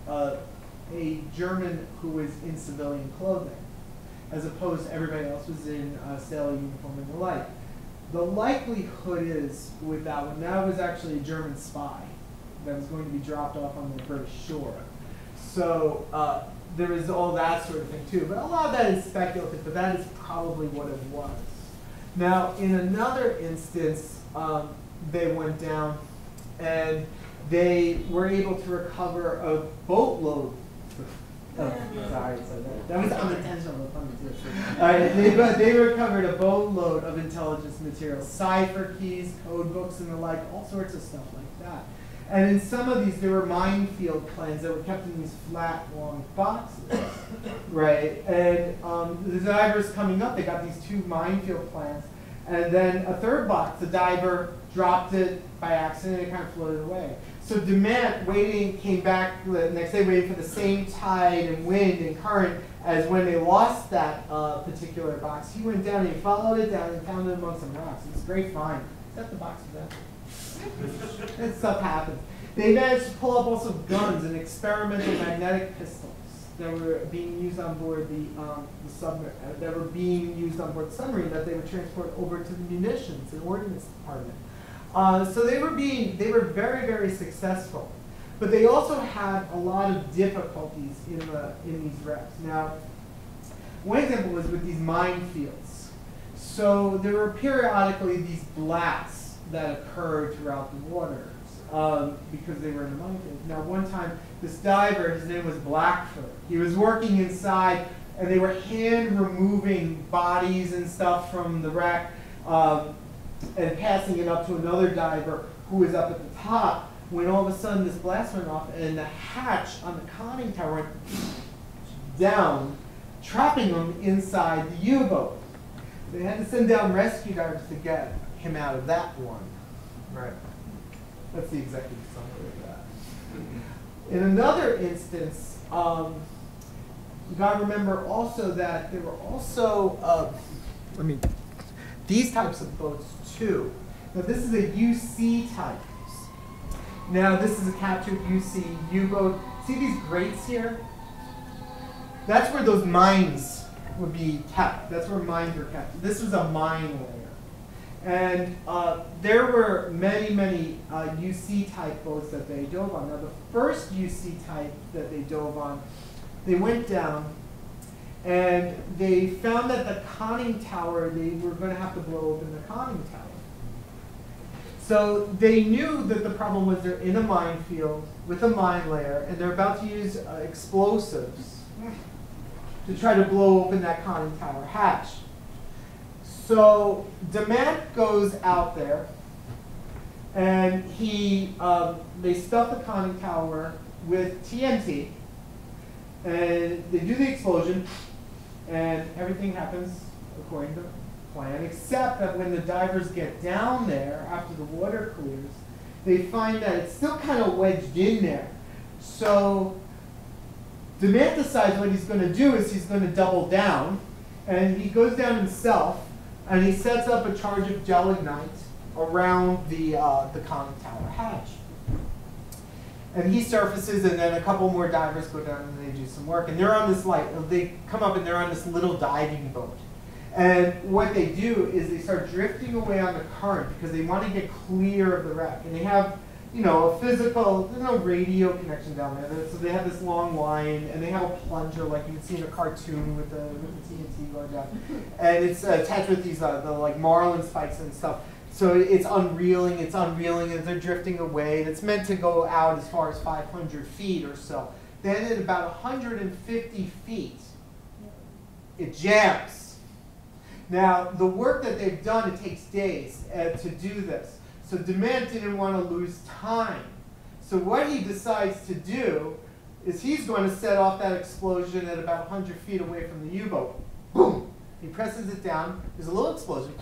a German who was in civilian clothing, as opposed to everybody else was in sailor uniform and the like. The likelihood is with that one, that was actually a German spy that was going to be dropped off on the British shore. So there is all that sort of thing too. But a lot of that is speculative, but that is probably what it was. Now, in another instance, they went down and they were able to recover a boatload. Sorry, so that was unintentional. All right, they recovered a boatload of intelligence material, cipher keys, code books, and the like, all sorts of stuff like that. And in some of these, there were minefield plans that were kept in these flat, long boxes, right? And the divers coming up, they got these two minefield plans, and then a third box, the diver dropped it by accident, and it kind of floated away. So DeMant came back the next day waiting for the same tide and wind and current as when they lost that particular box. He went down and he followed it down and found it among some rocks. It was a great find. Except the box was empty. That stuff happens. They managed to pull up also guns and experimental magnetic pistols that were being used on board the submarine, that were being used on board the submarine that they would transport over to the munitions and ordnance department. So they were very, very successful, but they also had a lot of difficulties in these wrecks. Now, one example was with these minefields. So there were periodically these blasts that occurred throughout the waters because they were in the minefield. Now, one time, this diver, his name was Blackfoot. He was working inside, and they were hand removing bodies and stuff from the wreck. And passing it up to another diver who was up at the top, when all of a sudden this blast went off and the hatch on the conning tower went down, trapping them inside the U-boat. They had to send down rescue divers to get him out of that one. Right. That's the executive summary of that. In another instance, you got to remember also that there were also, these types of boats too. Now this is a UC type. Now this is a captured UC U-boat. See these grates here? That's where those mines would be kept. That's where mines were kept. This was a mine layer. And there were many, many UC type boats that they dove on. Now the first UC type that they dove on, they went down and they found that the conning tower, they were going to have to blow open the conning tower. So they knew that the problem was they're in a minefield with a mine layer, and they're about to use explosives to try to blow open that conning tower hatch. So Demand goes out there, and they stuff the conning tower with TNT, and they do the explosion, and everything happens according to plan, except that when the divers get down there after the water clears, they find that it's still kind of wedged in there. So Demand decides what he's going to do is he's going to double down, and he goes down himself, and he sets up a charge of gelignite around the conning tower hatch. And he surfaces, and then a couple more divers go down and they do some work. And they're on this they come up and they're on this little diving boat. And what they do is they start drifting away on the current because they want to get clear of the wreck. And they have, a physical, there's no radio connection down there. So they have this long line, and they have a plunger like you can see in a cartoon with the TNT going down. And it's attached with these the marlin spikes and stuff. So it's unreeling, and they're drifting away. And it's meant to go out as far as 500 feet or so. Then at about 150 feet, it jams. Now, the work that they've done, it takes days to do this. So Demand didn't want to lose time. So what he decides to do is he's going to set off that explosion at about 100 feet away from the U-boat. Boom! He presses it down. There's a little explosion.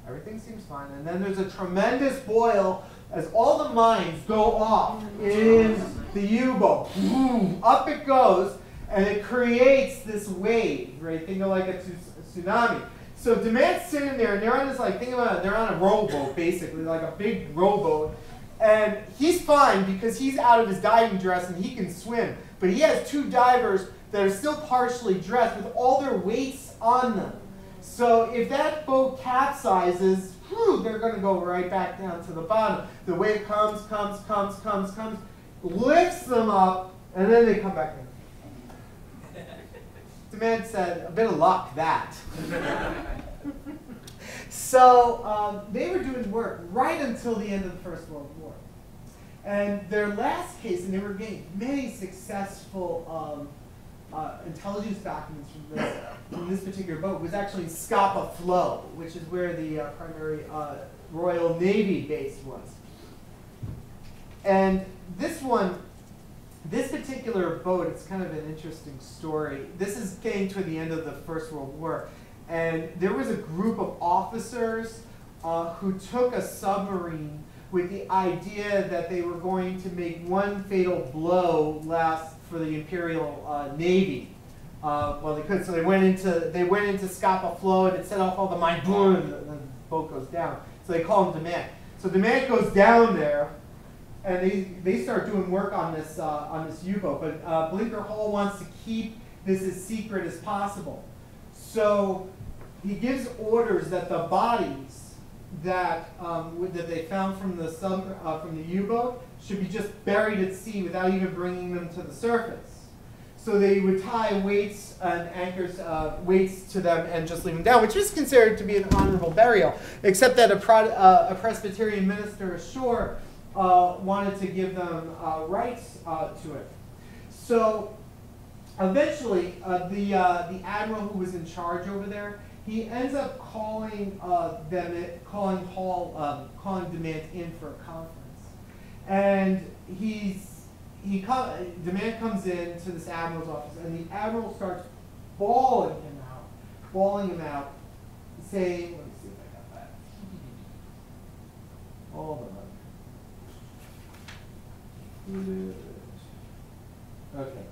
Everything seems fine. And then there's a tremendous boil as all the mines go off in the U-boat. Boom! Up it goes, and it creates this wave, right? Think of like a tsunami. So Demand's sitting there, and they're on this, think about it, they're on a rowboat, basically, like a big rowboat. And he's fine because he's out of his diving dress and he can swim. But he has two divers that are still partially dressed with all their weights on them. So if that boat capsizes, they're going to go right back down to the bottom. The wave comes, lifts them up, and then they come back in. Demand said, a bit of luck, that. So they were doing work right until the end of the First World War. And their last case, and they were getting many successful intelligence documents from this particular boat, was actually Scapa Flow, which is where the primary Royal Navy base was. And this particular boat, it's kind of an interesting story. This is getting to the end of the First World War. And there was a group of officers who took a submarine with the idea that they were going to make one fatal blow last for the Imperial Navy. Well, they could. So they went into Scapa Flow, and it set off all the mine. Boom, and the boat goes down. So they call him Demand. So Demand goes down there, and they start doing work on this U-boat. But Blinker Hall wants to keep this as secret as possible. So he gives orders that the bodies that they found from the U-boat should be just buried at sea without even bringing them to the surface. So they would tie weights and anchors, weights to them and just leave them down, which is considered to be an honorable burial, except that a Presbyterian minister ashore wanted to give them rights to it. So eventually, the admiral who was in charge over there, he ends up calling Demand in for a conference, and Demand comes in to this admiral's office, and the admiral starts bawling him out, saying, let me see if I got that. Hold on. Okay.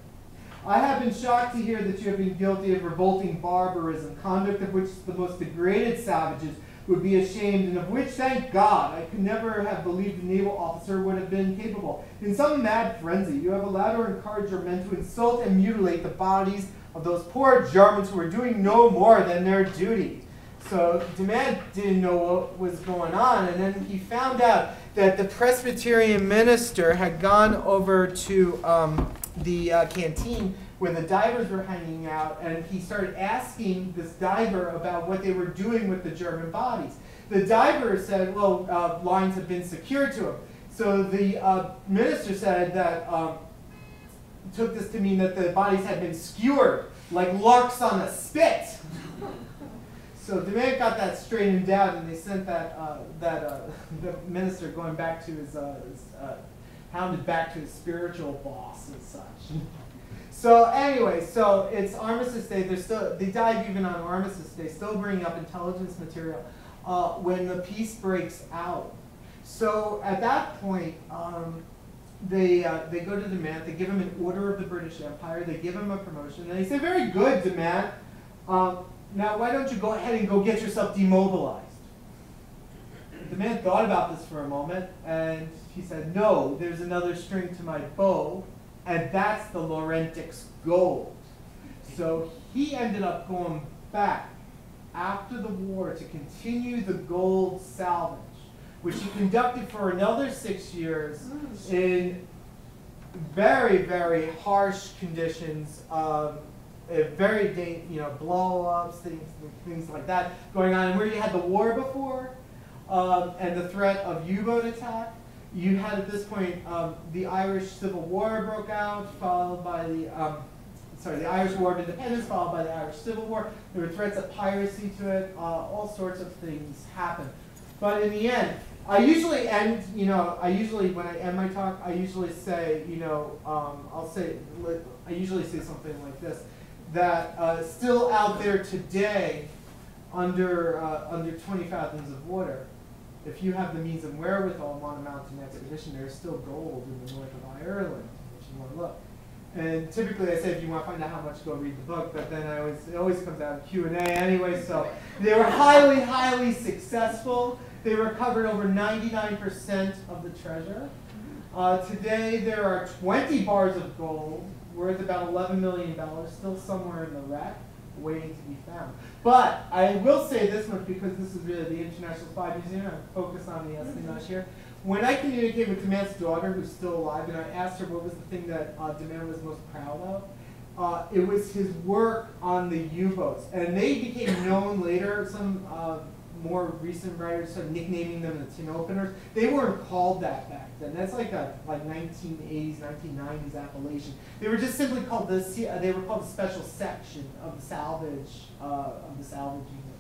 I have been shocked to hear that you have been guilty of revolting barbarism, conduct of which the most degraded savages would be ashamed, and of which, thank God, I could never have believed a naval officer would have been capable. In some mad frenzy, you have allowed or encouraged your men to insult and mutilate the bodies of those poor Germans who were doing no more than their duty. So Demand didn't know what was going on, and then he found out that the Presbyterian minister had gone over to the canteen where the divers were hanging out, and he started asking this diver about what they were doing with the German bodies. The diver said, well, lines have been secured to him. So the minister said that, took this to mean that the bodies had been skewered, like larks on a spit. So DeMant got that straightened out, and they sent the minister going back to his hounded back to his spiritual boss and such. So anyway, so it's Armistice Day. They dive even on Armistice Day, still bringing up intelligence material when the peace breaks out. So at that point, they go to DeMant. They give him an Order of the British Empire. They give him a promotion, and they say, "Very good, DeMant. Now why don't you go ahead and go get yourself demobilized?" DeMant thought about this for a moment, and he said, "No, there's another string to my bow, and that's the Laurentic's gold." So he ended up going back after the war to continue the gold salvage, which he conducted for another 6 years in very, very harsh conditions, very, blow-ups, things like that going on. And where you had the war before, and the threat of U-boat attack, you had at this point the Irish Civil War broke out, followed by the Irish War of Independence, followed by the Irish Civil War. There were threats of piracy to it. All sorts of things happened. But in the end, I usually end, when I end my talk, I usually say, I usually say something like this, that still out there today, under 20 fathoms of water, if you have the means and wherewithal and want to mount an expedition, there's still gold in the north of Ireland, if you want to look. And typically I say if you want to find out how much, go read the book, but then it always comes out in Q&A anyway, so they were highly, highly successful. They recovered over 99% of the treasure. Today there are 20 bars of gold worth about $11 million, still somewhere in the wreck, waiting to be found. But I will say this much, because this is really the International Spy Museum, I'm focused on the espionage here. When I communicated with DeMant's daughter, who's still alive, and I asked her what was the thing that DeMant was most proud of, it was his work on the U-boats. And they became known later, some more recent writers started nicknaming them the tin openers. They weren't called that back then. That's like a 1980s, 1990s appellation. They were just simply called the special section of the salvage unit.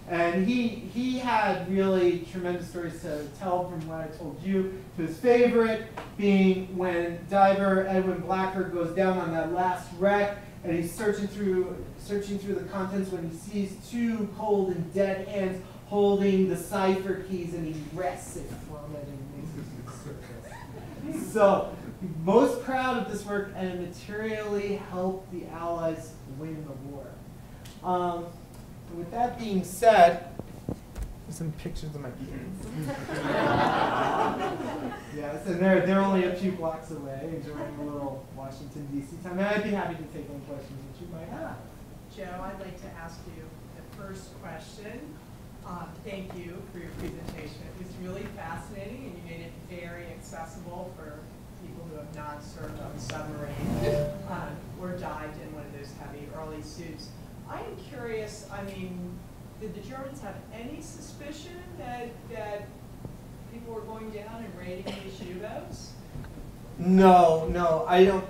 And he had really tremendous stories to tell from what I told you. His favorite being when diver Edwin Blacker goes down on that last wreck, and he's searching through the contents when he sees two cold and dead hands holding the cipher keys, and he wrests it from it and makes it surface. So, most proud of this work, and it materially helped the Allies win the war. With that being said, there's some pictures of my kids. Yes, and they're only a few blocks away, enjoying a little Washington, D.C. time. And I'd be happy to take any questions that you might have. Joe, I'd like to ask you the first question. Thank you for your presentation. It was really fascinating, and you made it very accessible for people who have not served on a submarine or dived in one of those heavy early suits. I am curious, did the Germans have any suspicion that people were going down and raiding these U-boats? No, I don't.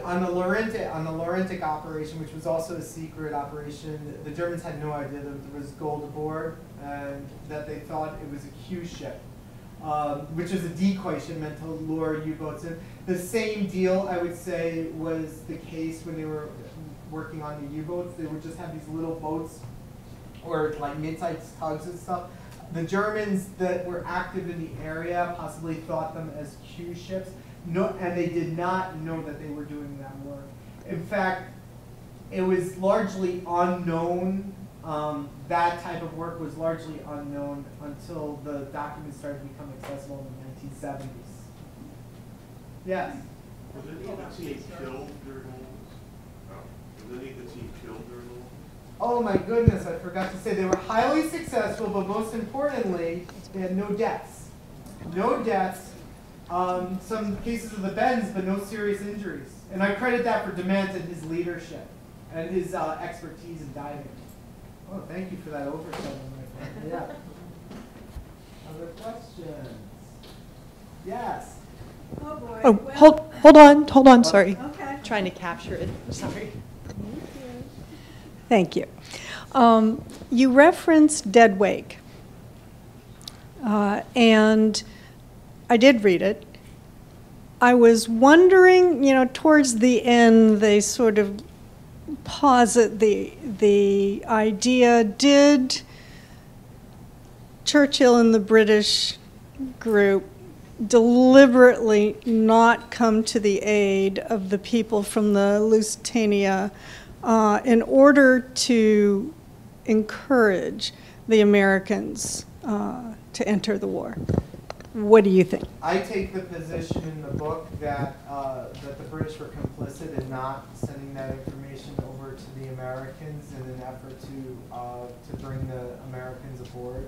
On the Laurentic operation, which was also a secret operation, the Germans had no idea that there was gold aboard, and that they thought it was a Q ship, which was a decoy ship meant to lure U-boats in. The same deal, I would say, was the case when they were working on the U-boats. They would just have these little boats, or like mid-sized tugs and stuff. The Germans that were active in the area possibly thought them as Q ships. No, and they did not know that they were doing that work. In fact, it was largely unknown. That type of work was largely unknown until the documents started to become accessible in the 1970s. Yes? Was any of the team killed during all this? Was any of the team killed during all this? Oh my goodness, I forgot to say they were highly successful, but most importantly, they had no deaths. No deaths. Some cases of the bends, but no serious injuries. And I credit that for DeMant and his leadership and his expertise in diving. Oh, thank you for that oversight on my Yeah. Other questions? Yes. Oh, boy. Oh, Well, hold on, sorry. okay. Trying to capture it, sorry. Thank you. You referenced Dead Wake, and I did read it. I was wondering, you know, towards the end, they sort of posit the idea, did Churchill and the British group deliberately not come to the aid of the people from the Lusitania in order to encourage the Americans to enter the war? What do you think? I take the position in the book that that the British were complicit in not sending that information over to the Americans in an effort to bring the Americans aboard.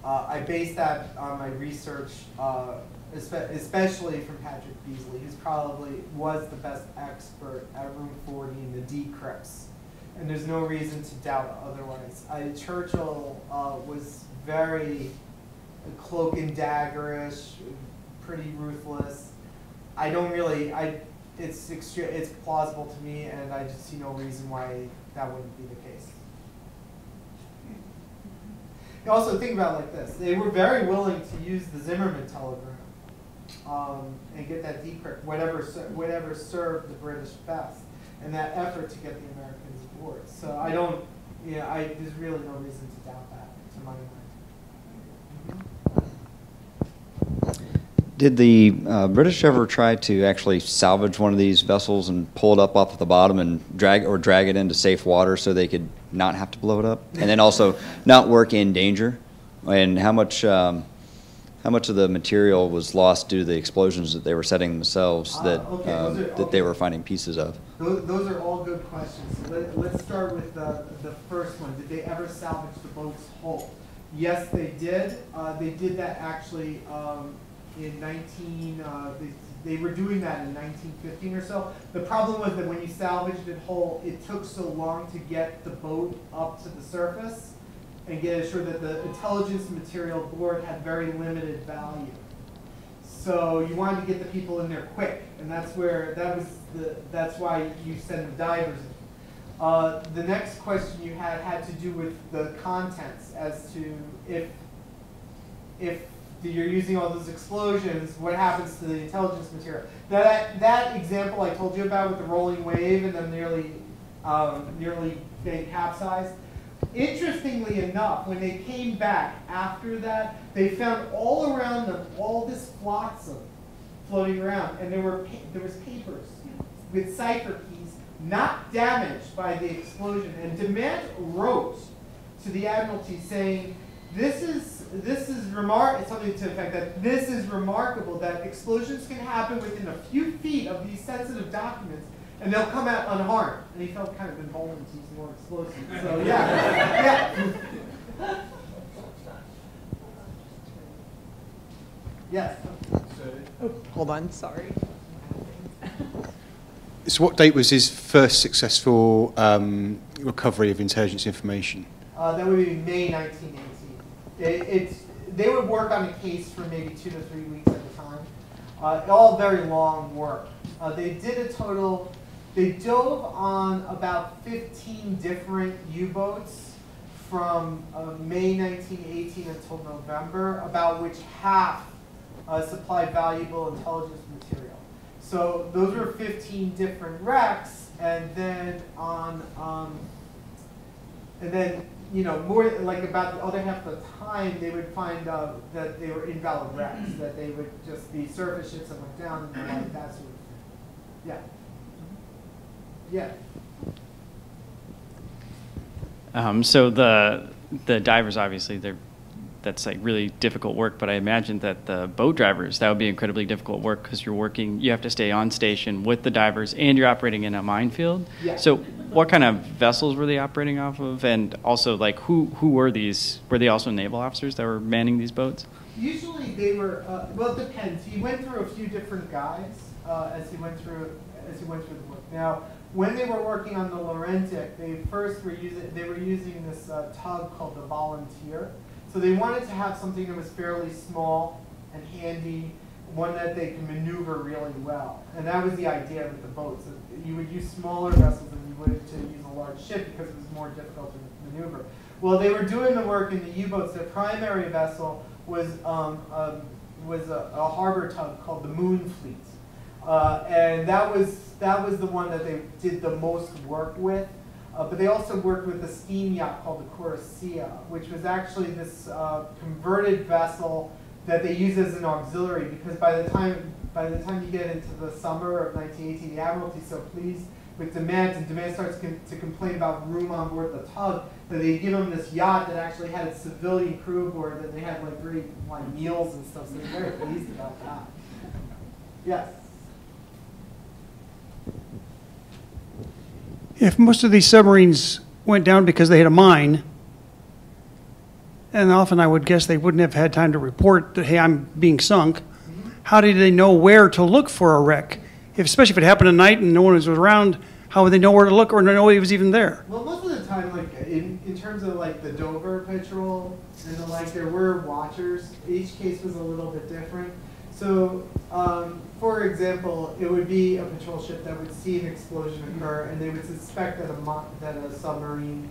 I base that on my research, especially from Patrick Beasley, who's probably was the best expert at Room 40 in the decrypts, and there's no reason to doubt otherwise. Churchill was very cloak and daggerish, pretty ruthless. I don't really, it's plausible to me, and I just see no reason why that wouldn't be the case. You also think about it like this: they were very willing to use the Zimmerman telegram and get that decrypt, whatever served the British best, and that effort to get the Americans aboard. So I don't, there's really no reason to doubt that, to my mind. Did the British ever try to actually salvage one of these vessels and pull it up off of the bottom and drag it into safe water so they could not have to blow it up, and then also not work in danger? And how much of the material was lost due to the explosions that they were setting themselves that they were finding pieces of? Those are all good questions. So let's start with the first one. Did they ever salvage the boat's hull? Yes, they did. They did that actually. In they were doing that in 1915 or so. The problem was that when you salvaged it whole, it took so long to get the boat up to the surface and get assured that the intelligence material aboard had very limited value. So you wanted to get the people in there quick, and that's why you send the divers in. The next question you had to do with the contents, as to if you're using all those explosions, what happens to the intelligence material? That example I told you about with the rolling wave and them nearly being capsized. Interestingly enough, when they came back after that, they found all around them all this flotsam floating around, and there was papers with cipher keys not damaged by the explosion. And DeMant wrote to the Admiralty saying, This is something to the effect that this is remarkable that explosions can happen within a few feet of these sensitive documents and they'll come out unharmed. And he felt kind of emboldened to use more explosives. So yeah. Yes. Oh, hold on, sorry. So what date was his first successful recovery of intelligence information? That would be May 1918. They would work on a case for maybe 2 to 3 weeks at a time. All very long work. They dove on about 15 different U-boats from May 1918 until November, about which half supplied valuable intelligence material. So those were 15 different wrecks, and then more like about the other half of the time, they would find that they were invalid wrecks, that they would just be surface ships that went down and like that sort of thing. Yeah. Yeah. So the divers, obviously, that's like really difficult work, but I imagine that the boat drivers, that would be incredibly difficult work because you have to stay on station with the divers and you're operating in a minefield. Yeah. So what kind of vessels were they operating off of? And also, like, who were these? Were they also naval officers that were manning these boats? Usually they were, well, it depends. He went through a few different guys as he went through the book. Now, when they were working on the Laurentic, they were using this tug called the Volunteer. So they wanted to have something that was fairly small and handy, one that they can maneuver really well. And that was the idea with the boats. You would use smaller vessels than you would to use a large ship because it was more difficult to maneuver. Well, they were doing the work in the U-boats. Their primary vessel was a harbor tug called the Moon Fleet. And that was the one that they did the most work with. But they also worked with a steam yacht called the Corsia, which was actually this converted vessel that they used as an auxiliary, because by the time you get into the summer of 1918, the Admiralty is so pleased with demands, and demand starts to complain about room on board the tug, that they give them this yacht that actually had a civilian crew aboard, that they had like great meals and stuff, so they're very pleased about that. Yes? If most of these submarines went down because they hit a mine, and often I would guess they wouldn't have had time to report that, hey, I'm being sunk, how did they know where to look for a wreck? Especially if it happened at night and no one was around, how would they know where to look or know he was even there? Well, most of the time, like in terms of like the Dover patrol and the like, there were watchers. Each case was a little bit different. So, for example, it would be a patrol ship that would see an explosion occur, and they would suspect that a submarine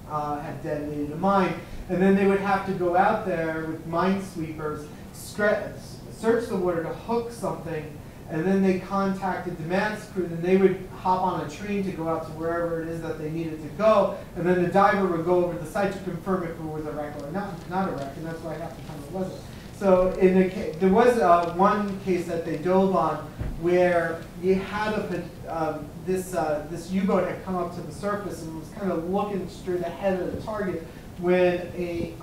had detonated a mine, and then they would have to go out there with minesweepers, search the water to hook something, and then they contacted the demand crew, and they would hop on a train to go out to wherever it is that they needed to go, and then the diver would go over the site to confirm if it was a wreck or not a wreck, and that's why half the time it wasn't. So there was one case that they dove on where you had this U-boat had come up to the surface and was kind of looking straight ahead of the target when a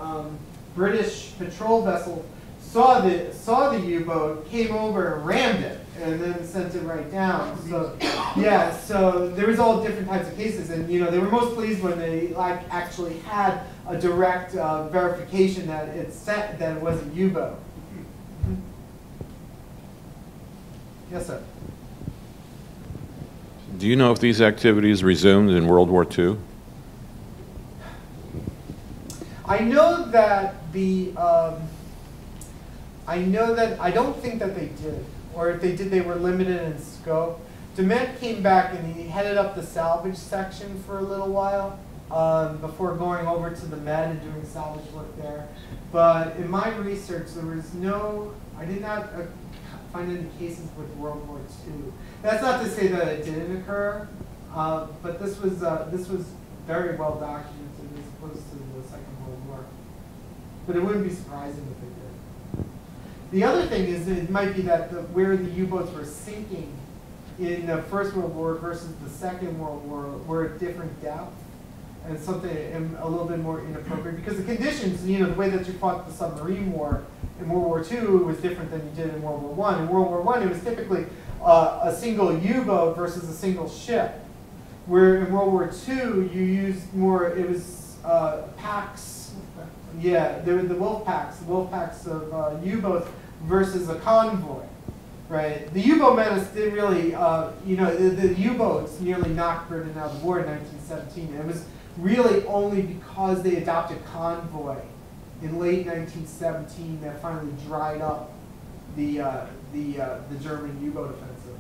British patrol vessel saw the U-boat, came over and rammed it, and then sent it right down. So yeah, so there was all different types of cases, and they were most pleased when they actually had a direct verification that it was a U-boat. Yes, sir. Do you know if these activities resumed in World War II? I know that I don't think that they did, or if they did, they were limited in scope. DeMett came back and he headed up the salvage section for a little while before going over to the Med and doing salvage work there. But in my research, I did not find any cases with World War II. That's not to say that it didn't occur, but this was very well documented as opposed to the Second World War. But it wouldn't be surprising if it did. The other thing is it might be that where the U-boats were sinking in the First World War versus the Second World War were at different depth, and something a little bit more inappropriate, because the conditions, the way that you fought the submarine war in World War II was different than you did in World War I. In World War I, it was typically a single U-boat versus a single ship, where in World War II you used more, it was packs, there were the wolf packs of U-boats versus a convoy. Right, the U-boat menace didn't really, the U-boats nearly knocked Britain out of the war in 1917. It was really only because they adopted convoy in late 1917 that finally dried up the German U-boat offensive,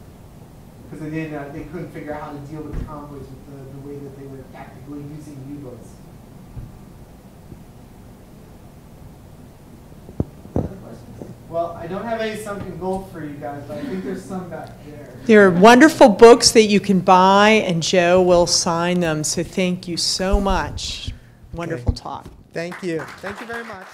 because they couldn't figure out how to deal with the convoys with the way that they were tactically using U-boats. Well, I don't have any Sunken Gold for you guys, but I think there's some back there. There are wonderful books that you can buy, and Joe will sign them. So thank you so much. Wonderful talk. Thank you. Thank you very much.